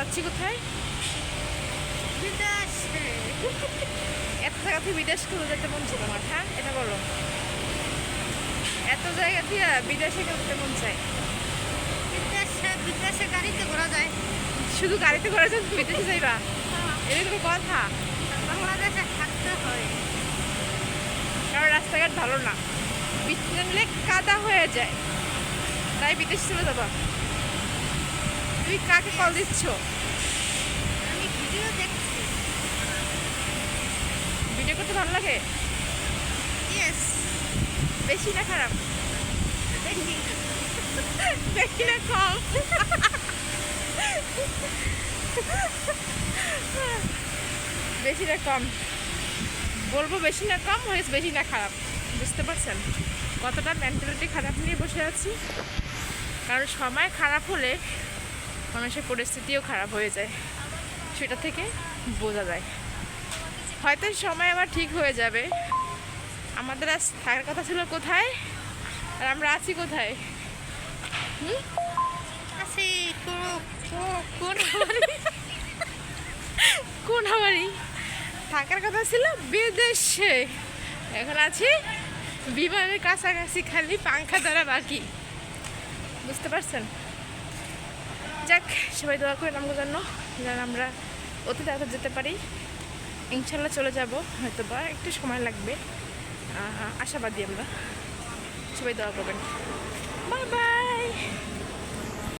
যাচ্ছি কোথায়? বিদেশে। এত জায়গা থেকে বিদেশ কেউ যেতে মন ছিল আমার, হ্যাঁ এটা বলো। এত জায়গা থেকে বিদেশে কেউ যেতে মন চায়? বিদেশে গাড়িতে ঘোরা যায়। শুধু গাড়িতে করে যান বিদেশে যাইবা? এটা কোনো কথা? বাংলাদেশে থাকতে হয়। কারণ রাস্তাঘাট ভালো না, বৃষ্টি নামলে কাদা হয়ে যায়, তাই বিদেশে চলে যাবা। তুমি কাকে কল দিচ্ছ? আমি ভিডিও দেখছি। ভিডিও করতে ভালো লাগে? ইয়েস। বেশি না খারাপ? দেখি। বেশি না কম? বেশি না কম বলবো, বেশি না কম হয়েছে, বেশি না খারাপ। বুঝতে পারছেন কতটা মেন্টালিটি খারাপ নিয়ে বসে আছি? কারণ সময় খারাপ হলে মানুষের পরিস্থিতিও খারাপ হয়ে যায়, সেটা থেকে বোঝা যায়। হয়তো সময় আবার ঠিক হয়ে যাবে। আমাদের আজ থাকার কথা ছিল কোথায়, আর আমরা আছি কোথায়? আছি কোন হাওয়ারি? কোন হাওয়ারি? থাকার কথা ছিল বিদেশে, এখন আছি বিমানের কাছাকাছি, খালি পাংখা দ্বারা বাকি। বুঝতে পারছেন? যাক, সবাই দোয়া করেন আমাদের জন্য, যেন আমরা অতি তাড়াতাড়ি যেতে পারি। ইনশাল্লাহ চলে যাব, হয়তো বা একটু সময় লাগবে, আশাবাদী আমরা। সবাই দোয়া করবেন। Bye bye.